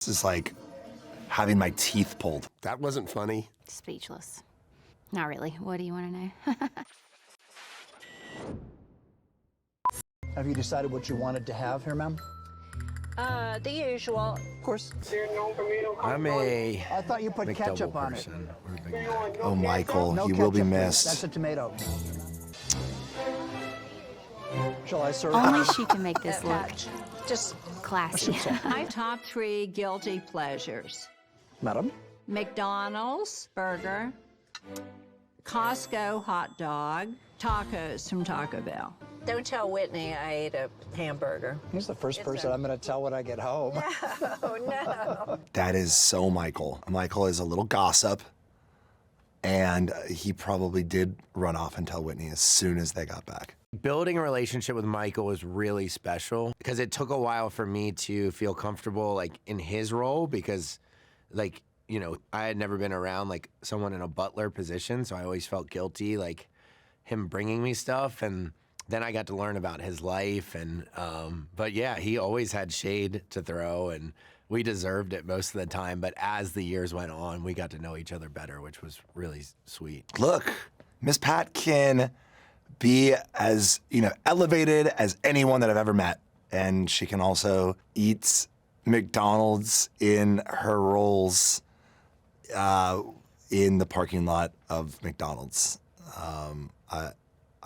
This is like having my teeth pulled. That wasn't funny. Speechless. Not really. What do you want to know? Have you decided what you wanted to have here, ma'am? The usual. Of course. I'm a I thought you put ketchup on it. person. Oh, Michael, No you ketchup, will be please. missed. That's a tomato. Shall I serve? Only she can make this look Just classy. my top 3 guilty pleasures. Madam? McDonald's burger, Costco hot dog, tacos from Taco Bell. Don't tell Whitney I ate a hamburger. He's the first person I'm going to tell when I get home. Oh, no. That is so Michael. Michael is a little gossip, and he probably did run off and tell Whitney as soon as they got back. Building a relationship with Michael was really special because it took a while for me to feel comfortable like in his role because like, you know, I had never been around like someone in a butler position, so I always felt guilty like him bringing me stuff, and then I got to learn about his life, and but yeah, he always had shade to throw, and we deserved it most of the time. But as the years went on, we got to know each other better, which was really sweet. Look, Miss Pat can be as, you know, elevated as anyone that I've ever met, and she can also eat McDonald's in her roles in the parking lot of McDonald's.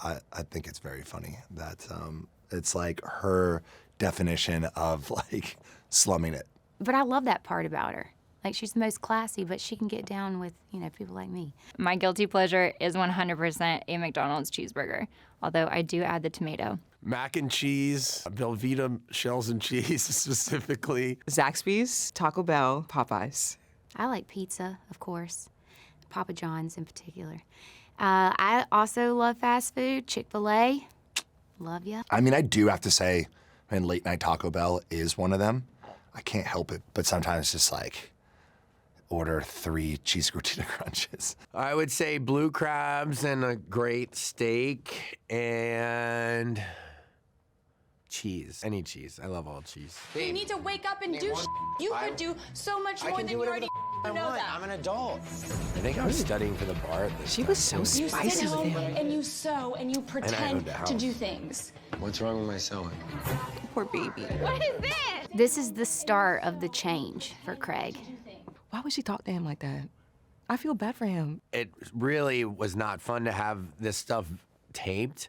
I think it's very funny that it's like her definition of like slumming it. But I love that part about her. Like, she's the most classy, but she can get down with, you know, people like me. My guilty pleasure is 100% a McDonald's cheeseburger, although I do add the tomato. Mac and cheese, Velveeta shells and cheese specifically. Zaxby's, Taco Bell, Popeyes. I like pizza, of course. Papa John's in particular. I also love fast food. Chick-fil-A, love ya. I mean, I do have to say, and late night Taco Bell is one of them. I can't help it, but sometimes just like order 3 cheese gordita crunches. I would say blue crabs and a great steak and cheese. Any cheese. I love all cheese. You need to wake up and do You could do so much more than you already know that. I'm an adult. I think I was studying for the bar at this She time. was so You sit spicy with home him. and you sew and you pretend owned a to house. do things. What's wrong with my sewing? Poor baby. What is this? This is the start of the change for Craig. Why would she talk to him like that? I feel bad for him. It really was not fun to have this stuff taped,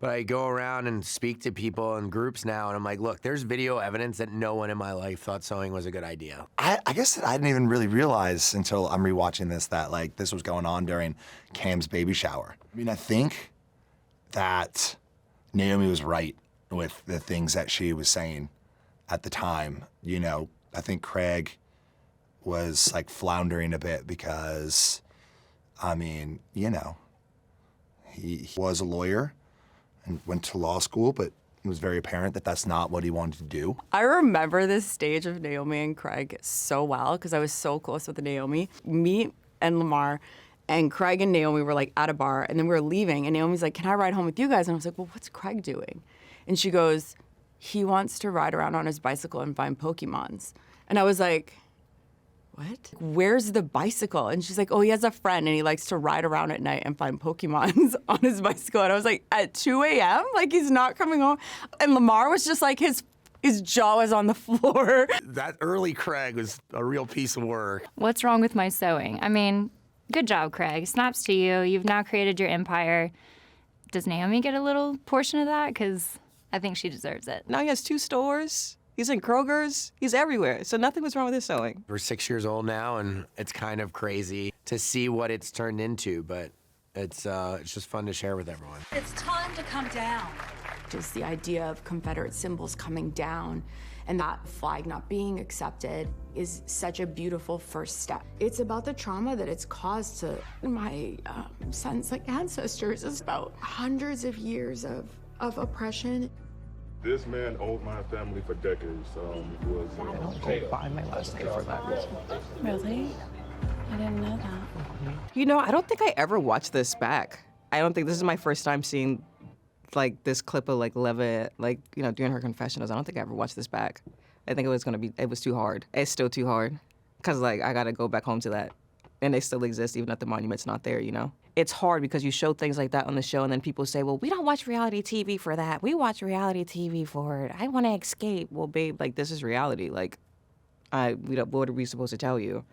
but I go around and speak to people in groups now, and I'm like, look, there's video evidence that no one in my life thought sewing was a good idea. I guess that I didn't even really realize until I'm rewatching this that like this was going on during Cam's baby shower. I mean, I think that Naomi was right with the things that she was saying at the time. You know, I think Craig was like floundering a bit because, I mean, you know, he was a lawyer and went to law school, but it was very apparent that that's not what he wanted to do. I remember this stage of Naomi and Craig so well because I was so close with Naomi. Me and Lamar and Craig and Naomi were like at a bar, and then we were leaving, and Naomi's like, "Can I ride home with you guys?" And I was like, "Well, what's Craig doing?" And she goes, "He wants to ride around on his bicycle and find Pokemons." And I was like, what? Where's the bicycle? And she's like, oh, he has a friend and he likes to ride around at night and find Pokemons on his bicycle. And I was like, at 2 a.m.? Like, he's not coming home? And Lamar was just like, his jaw was on the floor. That early Craig was a real piece of work. What's wrong with my sewing? I mean, good job, Craig. Snaps to you. You've now created your empire. Does Naomi get a little portion of that? Because I think she deserves it. Now he has 2 stores. He's in Kroger's. He's everywhere. So nothing was wrong with his sewing. We're 6 years old now, and it's kind of crazy to see what it's turned into, but it's just fun to share with everyone. It's time to come down. Just the idea of Confederate symbols coming down and that flag not being accepted is such a beautiful first step. It's about the trauma that it's caused to my son's ancestors. It's about hundreds of years of oppression. This man owed my family for decades. I don't go by my last name for that reason. Really? I didn't know that. You know, I don't think I ever watched this back. I don't think this is my first time seeing like this clip of like Leva, like, you know, doing her confessionals. I don't think I ever watched this back. I think it was too hard. It's still too hard because, like, I got to go back home to that. And they still exist even if the monument's not there, you know? It's hard because you show things like that on the show and then people say, well, we don't watch reality TV for that. We watch reality TV for it. I want to escape. Well, babe, like, this is reality. Like, what are we supposed to tell you?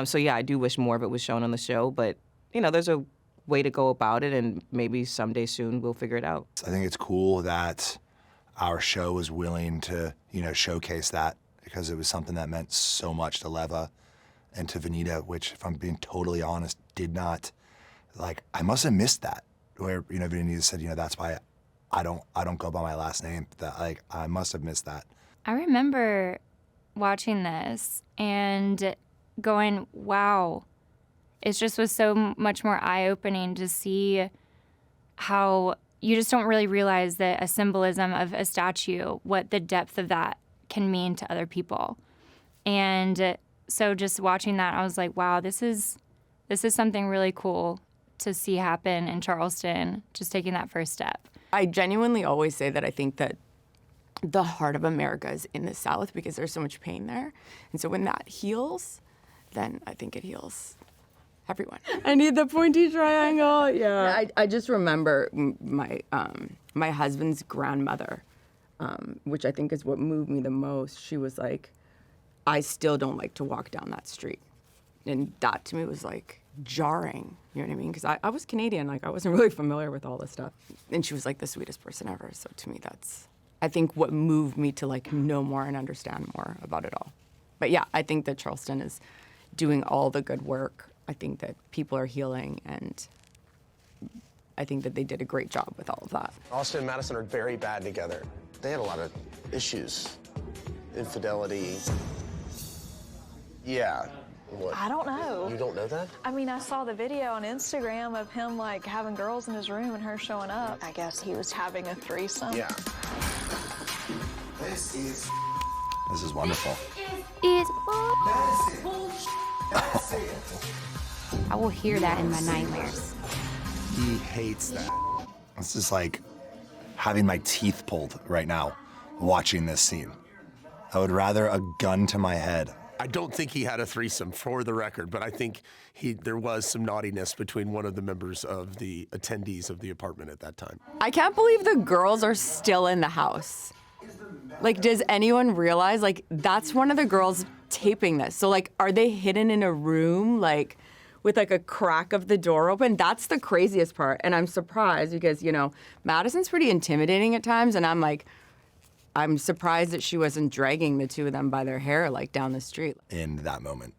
So, yeah, I do wish more of it was shown on the show. But, you know, there's a way to go about it, and maybe someday soon we'll figure it out. I think it's cool that our show was willing to, you know, showcase that because it was something that meant so much to Leva and to Venita, which, if I'm being totally honest, did not, like, I must have missed that. Where, you know, Venita said, you know, that's why I don't go by my last name. That, like, I must have missed that. I remember watching this and going, wow, it just was so much more eye-opening to see how you just don't really realize that a symbolism of a statue, what the depth of that can mean to other people. And so just watching that, I was like, wow, this is something really cool to see happen in Charleston, just taking that first step. I genuinely always say that I think that the heart of America is in the South because there's so much pain there. And so when that heals, then I think it heals everyone. I need the pointy triangle. Yeah. I just remember my husband's grandmother, which I think is what moved me the most. She was like, I still don't like to walk down that street. And that to me was like jarring, you know what I mean? Because I was Canadian, like I wasn't really familiar with all this stuff. And she was like the sweetest person ever. So to me, that's, I think, what moved me to like know more and understand more about it all. But yeah, I think that Charleston is doing all the good work. I think that people are healing, and I think that they did a great job with all of that. Austen and Madison are very bad together. They had a lot of issues. Infidelity. Yeah. What? I don't know. You don't know that? I mean, I saw the video on Instagram of him, like, having girls in his room and her showing up. I guess he was having a threesome. Yeah. This is wonderful. I will hear that in my nightmares. He hates that. This is like having my teeth pulled right now watching this scene. I would rather a gun to my head. I don't think he had a threesome, for the record, but I think there was some naughtiness between one of the members of the attendees of the apartment at that time. I can't believe the girls are still in the house. Like, does anyone realize, like, that's one of the girls taping this? So, like, are they hidden in a room, like, with, like, a crack of the door open? That's the craziest part. And I'm surprised because, you know, Madison's pretty intimidating at times, and I'm surprised that she wasn't dragging the two of them by their hair, like, down the street. In that moment,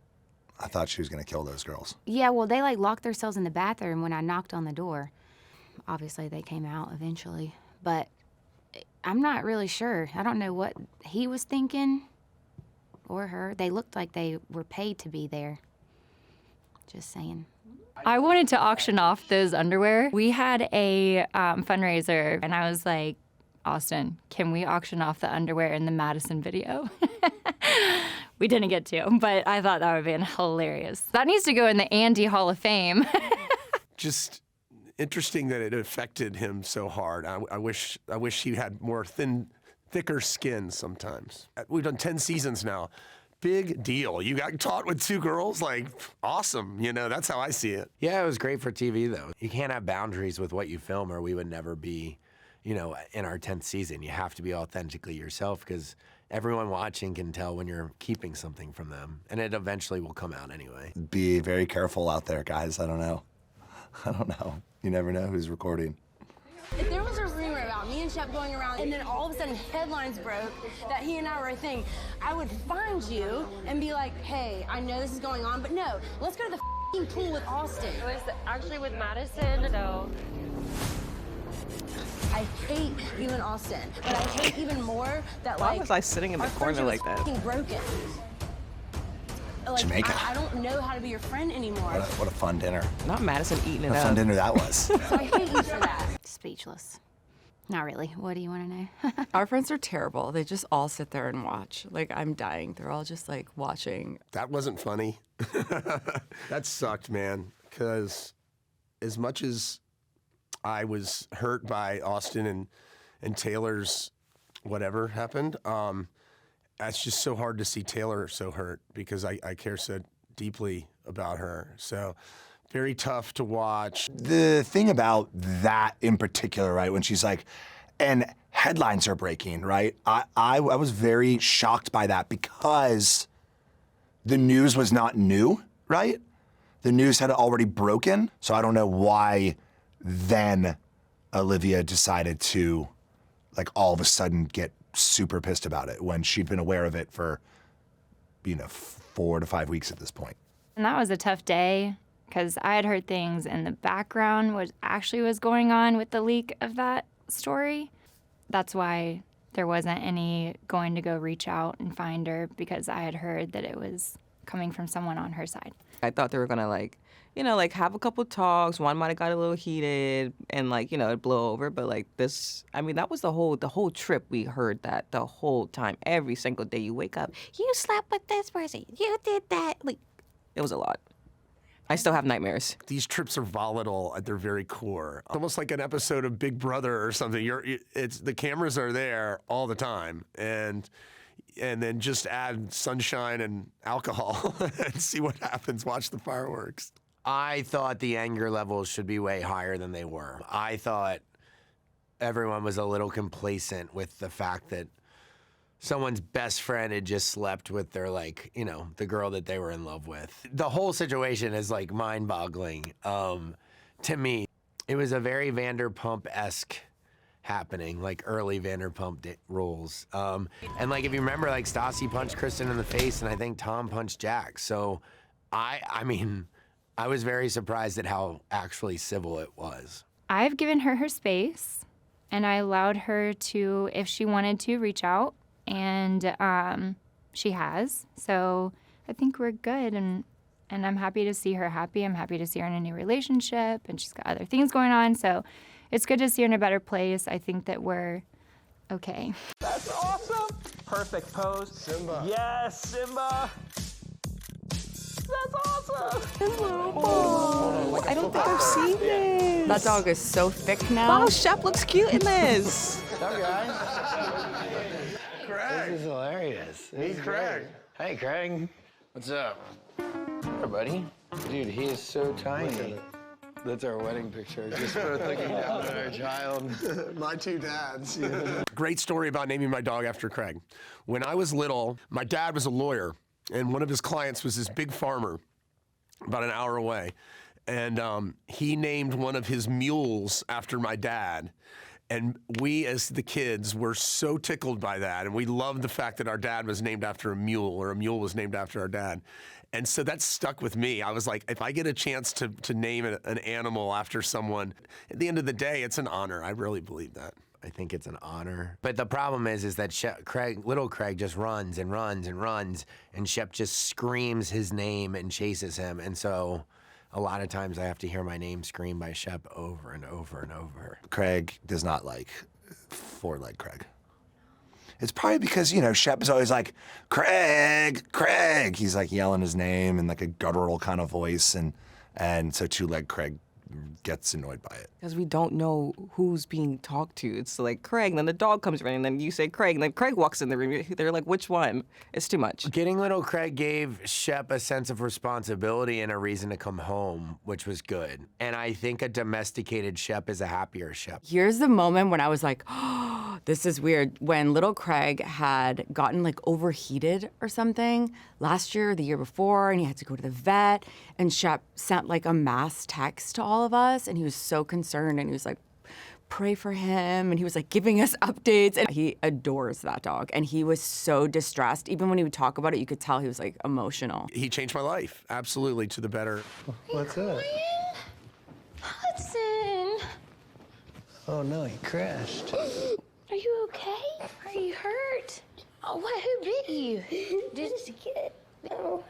I thought she was going to kill those girls. Yeah, well, they, like, locked themselves in the bathroom when I knocked on the door. Obviously, they came out eventually, but I'm not really sure. I don't know what he was thinking or her. They looked like they were paid to be there. Just saying. I wanted to auction off those underwear. We had a fundraiser, and I was like, Austen, can we auction off the underwear in the Madison video? We didn't get to, but I thought that would have been hilarious. That needs to go in the Andy Hall of Fame. Just interesting that it affected him so hard. I wish he had more thicker skin sometimes. We've done 10 seasons now. Big deal. You got caught with two girls? Like, awesome. You know, that's how I see it. Yeah, it was great for TV, though. You can't have boundaries with what you film or we would never be, you know, in our 10th season. You have to be authentically yourself because everyone watching can tell when you're keeping something from them. And it eventually will come out anyway. Be very careful out there, guys. I don't know. You never know who's recording. If there was a rumor about me and Shep going around and then all of a sudden headlines broke that he and I were a thing, I would find you and be like, hey, I know this is going on, but no, let's go to the f***ing pool with Austen. It was actually with Madison, so. I hate you and Austen, but I hate even more that, like, why was I sitting in the corner like that? F***ing broken. Like, Jamaica. I don't know how to be your friend anymore. What a fun dinner. Not Madison eating it What a up. fun dinner that was. So I hate you for that. Speechless. Not really. What do you want to know? Our friends are terrible. They just all sit there and watch. Like, I'm dying. They're all just, like, watching. That wasn't funny. That sucked, man, because as much as I was hurt by Austen and Taylor's whatever happened, It's just so hard to see Taylor so hurt because I care so deeply about her. So very tough to watch. The thing about that in particular, right, when she's like, and headlines are breaking, right? I was very shocked by that because the news was not new, right? The news had already broken. So I don't know why then Olivia decided to, like, all of a sudden get super pissed about it when she'd been aware of it for, 4 to 5 weeks at this point. And that was a tough day because I had heard things in the background what actually was going on with the leak of that story. That's why there wasn't any going to go reach out and find her, because I had heard that it was coming from someone on her side. I thought they were gonna have a couple talks. One might have got a little heated and it'd blow over. But this, that was the whole trip. We heard that the whole time. Every single day you wake up, you slept with this person, you did that. It was a lot. I still have nightmares. These trips are volatile at their very core. Almost like an episode of Big Brother or something. It's the cameras are there all the time, and then just add sunshine and alcohol and see what happens. Watch the fireworks. I thought the anger levels should be way higher than they were. I thought everyone was a little complacent with the fact that someone's best friend had just slept with their, the girl that they were in love with. The whole situation is, mind-boggling to me. It was a very Vanderpump-esque happening, early Vanderpump rules. And, if you remember, Stassi punched Kristen in the face, and I think Tom punched Jack. So, I was very surprised at how actually civil it was. I've given her her space, and I allowed her to, if she wanted to, reach out. And she has. So I think we're good, and I'm happy to see her happy. I'm happy to see her in a new relationship, and she's got other things going on. So it's good to see her in a better place. I think that we're okay. That's awesome. Perfect pose. Simba. Yes, Simba. That's awesome. Oh, I don't think I've seen this. That dog is so thick now. Wow, Shep looks cute in this. What's up, guys? Craig. This is hilarious. Hey, Craig. Hey, Craig. What's up? Hey, buddy. Dude, he is so tiny. That's our wedding picture. Just both looking down at our child. My two dads. Great story about naming my dog after Craig. When I was little, my dad was a lawyer, and one of his clients was this big farmer about an hour away. And he named one of his mules after my dad. And we, as the kids, were so tickled by that. And we loved the fact that our dad was named after a mule, or a mule was named after our dad. And so that stuck with me. I was like, if I get a chance to name an animal after someone, at the end of the day, it's an honor. I really believe that. I think it's an honor. But the problem is that little Craig just runs and runs and runs, and Shep just screams his name and chases him. And so a lot of times I have to hear my name screamed by Shep over and over and over. Craig does not like four-leg Craig. It's probably because, Shep is always like, Craig, Craig. He's yelling his name in a guttural kind of voice. And so two-leg Craig gets annoyed by it. Because we don't know who's being talked to. It's like Craig, and then the dog comes running, and then you say Craig, and then Craig walks in the room. They're like, which one? It's too much. Getting little Craig gave Shep a sense of responsibility and a reason to come home, which was good. And I think a domesticated Shep is a happier Shep. Here's the moment when I was like, oh, this is weird. When little Craig had gotten overheated or something last year or the year before, and he had to go to the vet, and Shep sent a mass text to all of us, and he was so concerned, and he was like, pray for him, and he was giving us updates, and he adores that dog, and he was so distressed. Even when he would talk about it, you could tell he was emotional. He changed my life, absolutely, to the better. What's up? Hudson. Oh no, he crashed. Are you okay? Are you hurt? Oh, what? Who bit you? Just a kid. No.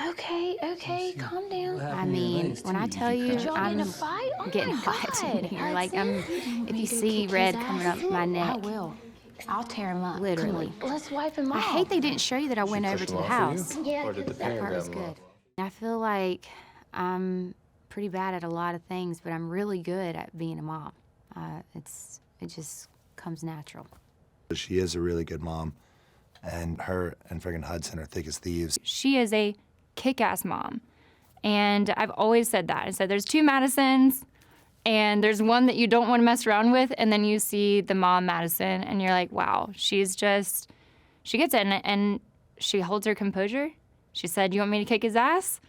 Okay, calm down. I mean, when I tell you Did y'all get in a fight? Oh getting my hot in God, here, Hudson. if you see red coming up my neck, I will. I'll tear him up. literally. Let's wipe him off. I hate they didn't show you that I went over to the house. Yeah, Or did the That parent part was grab him good. off? I feel like I'm pretty bad at a lot of things, but I'm really good at being a mom. It just comes natural. She is a really good mom. And her and friggin' Hudson are thick as thieves. She is a kick-ass mom. And I've always said that. I said there's two Madisons, and there's one that you don't want to mess around with, and then you see the mom Madison, and you're like, wow, she gets it, and she holds her composure. She said, you want me to kick his ass?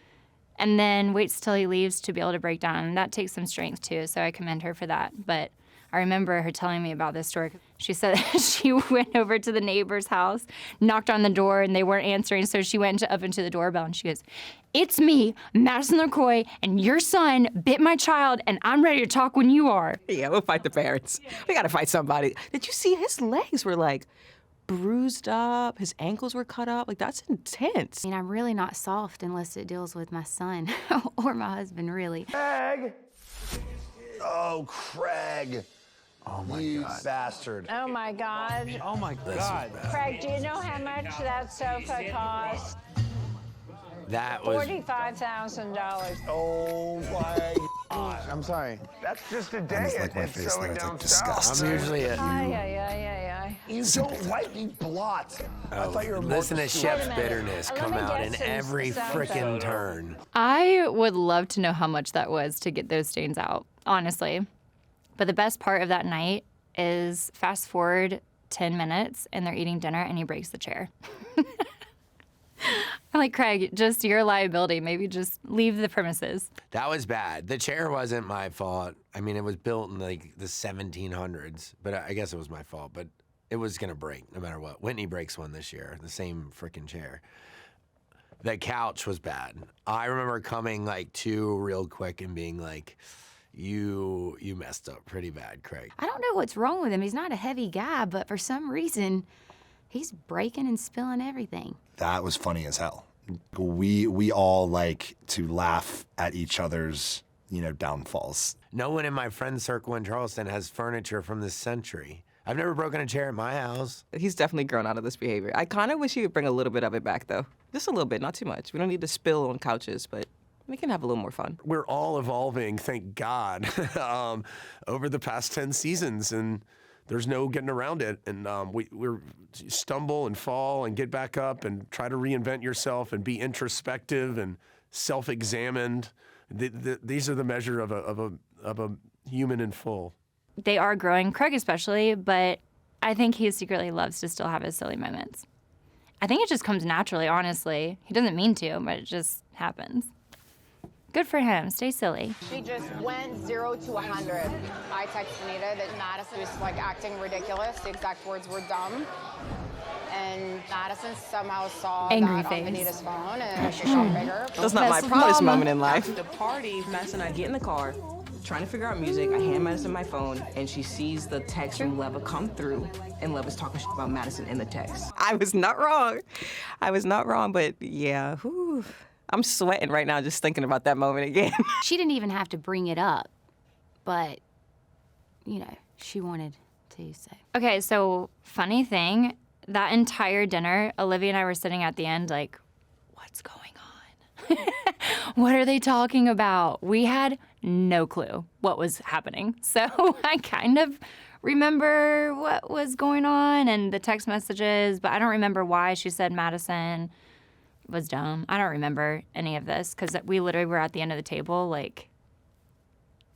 And then waits till he leaves to be able to break down. And that takes some strength, too, so I commend her for that. But I remember her telling me about this story. She said she went over to the neighbor's house, knocked on the door, and they weren't answering, so she went up into the doorbell, and she goes, it's me, Madison LeCroy, and your son bit my child, and I'm ready to talk when you are. Yeah, we'll fight the parents. We gotta fight somebody. Did you see his legs were like bruised up, his ankles were cut up? Like, that's intense. I mean, I'm really not soft unless it deals with my son or my husband, really. Craig! Oh, Craig. Oh my you God. bastard. Oh my God. Oh my God. Craig, do you know how much that sofa cost? That was $45,000. Oh my God. I'm sorry. That's just a And day it's like my at face there, Selling it's Down like disgust. I'm usually a. You don't wipe, you blot. I thought you were Listen to more Shep's minute. bitterness Let come me out get in some every stuff. frickin' turn. I would love to know how much that was to get those stains out, honestly. But the best part of that night is fast forward 10 minutes and they're eating dinner and he breaks the chair. I'm like, Craig, just your liability. Maybe just leave the premises. That was bad. The chair wasn't my fault. I mean, it was built in like the 1700s, but I guess it was my fault. But it was gonna break no matter what. Whitney breaks one this year, the same freaking chair. The couch was bad. I remember coming like to real quick and being like, you messed up pretty bad, Craig. I don't know what's wrong with him. He's not a heavy guy, but for some reason, he's breaking and spilling everything. That was funny as hell. We all like to laugh at each other's, downfalls. No one in my friend circle in Charleston has furniture from this century. I've never broken a chair at my house. He's definitely grown out of this behavior. I kind of wish he would bring a little bit of it back, though. Just a little bit, not too much. We don't need to spill on couches, but we can have a little more fun. We're all evolving, thank God, over the past 10 seasons, and there's no getting around it. And we're stumble and fall and get back up and try to reinvent yourself and be introspective and self-examined. These are the measure of a human in full. They are growing, Craig especially, but I think he secretly loves to still have his silly moments. I think it just comes naturally, honestly. He doesn't mean to, but it just happens. Good for him. Stay silly. She just went 0 to 100. I texted Venita that Madison was like acting ridiculous. The exact words were dumb. And Madison somehow saw Angry that face. on Venita's phone and she got bigger. That's not my proudest moment in life. After the party, Madison and I get in the car, trying to figure out music. I hand Madison my phone, and she sees the text from Leva come through, and Leva's talking shit about Madison in the text. I was not wrong. But yeah, whew. I'm sweating right now just thinking about that moment again. She didn't even have to bring it up, but, she wanted to, so. Okay, so funny thing, that entire dinner, Olivia and I were sitting at the end like, what's going on? What are they talking about? We had no clue what was happening. So I kind of remember what was going on and the text messages, but I don't remember why she said Madison was dumb. I don't remember any of this because we literally were at the end of the table like,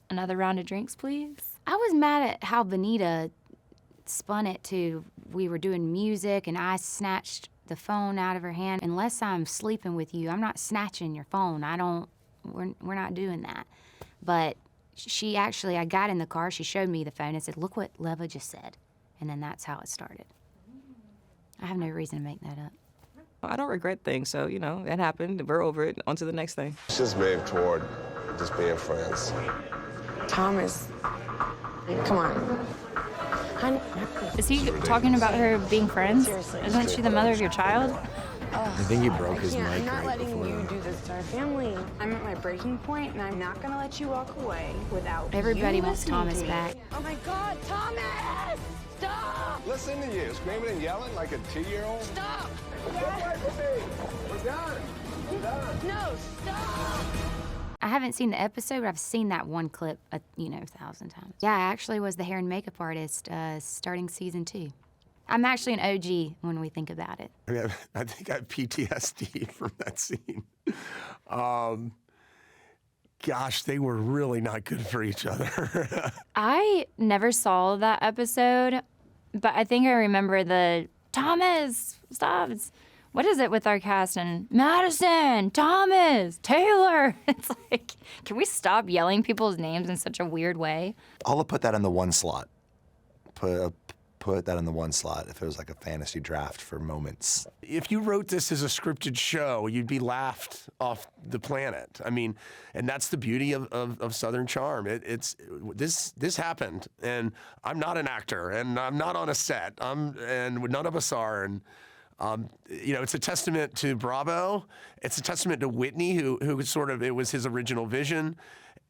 another round of drinks, please? I was mad at how Venita spun it to we were doing music and I snatched the phone out of her hand. Unless I'm sleeping with you, I'm not snatching your phone. We're not doing that. But I got in the car, she showed me the phone and said, look what Leva just said. And then that's how it started. I have no reason to make that up. I don't regret things, so, that happened. We're over it. On to the next thing. It's just moved toward just being friends. Thomas, come on. Honey. Is he talking about her being friends? Seriously. Isn't she the mother of your child? I think he broke his mic I'm not right letting before. you do this to our family. I'm at my breaking point, and I'm not gonna let you walk away without Everybody you wants listening Thomas to me. back. Oh my God, Thomas! Stop! Listen to you, screaming and yelling like a 2-year-old. Stop! Don't fight with me. We're done. We're done. No, stop! I haven't seen the episode, but I've seen that one clip, 1,000 times. Yeah, I actually was the hair and makeup artist starting season 2. I'm actually an OG when we think about it. I think I have PTSD from that scene. Gosh, they were really not good for each other. I never saw that episode, but I think I remember the Thomas, stop. What is it with our cast and Madison, Thomas, Taylor? It's like, can we stop yelling people's names in such a weird way? I'll put that in the one slot. Put that in the one slot if it was like a fantasy draft for moments. If you wrote this as a scripted show, you'd be laughed off the planet. I mean, and that's the beauty of Southern Charm. This happened, and I'm not an actor, and I'm not on a set. And none of us are. And it's a testament to Bravo. It's a testament to Whitney, who it was his original vision.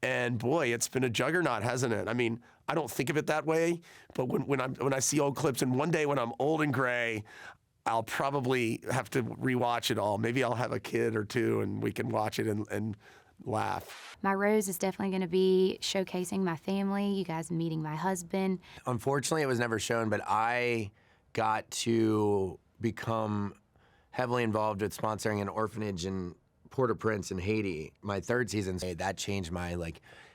And boy, it's been a juggernaut, hasn't it? I mean, I don't think of it that way, but when I see old clips, and one day when I'm old and gray, I'll probably have to rewatch it all. Maybe I'll have a kid or two, and we can watch it and laugh. My rose is definitely going to be showcasing my family, you guys meeting my husband. Unfortunately, it was never shown, but I got to become heavily involved with sponsoring an orphanage in Port-au-Prince in Haiti. My third season, that changed my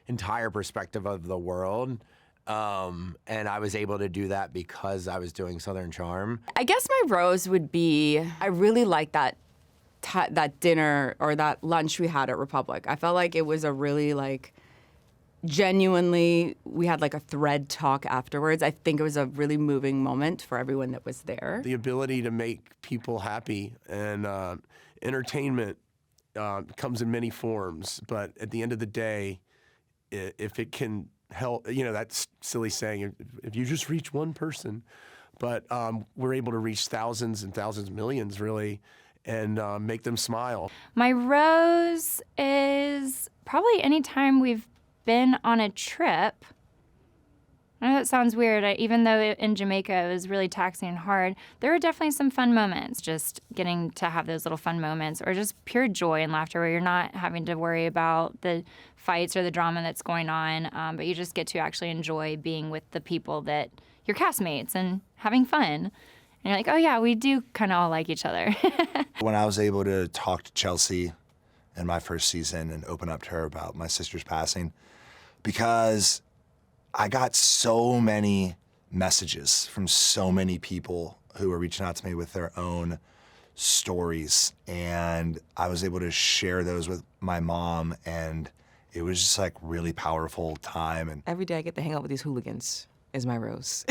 entire perspective of the world. And I was able to do that because I was doing Southern Charm. I guess my rose would be, I really liked that dinner or that lunch we had at Republic. I felt like it was a really genuinely, we had a thread talk afterwards. I think it was a really moving moment for everyone that was there. The ability to make people happy and entertainment comes in many forms, but at the end of the day, if it can help, that silly saying, if you just reach one person, but we're able to reach thousands and thousands, millions really, and make them smile. My rose is probably anytime we've been on a trip. I know that sounds weird, even though in Jamaica it was really taxing and hard, there were definitely some fun moments, just getting to have those little fun moments, or just pure joy and laughter where you're not having to worry about the fights or the drama that's going on, but you just get to actually enjoy being with the people that your castmates and having fun. And you're like, oh yeah, we do kind of all like each other. When I was able to talk to Chelsea in my first season and open up to her about my sister's passing, because I got so many messages from so many people who were reaching out to me with their own stories, and I was able to share those with my mom, and it was just really powerful time. And every day I get to hang out with these hooligans is my rose.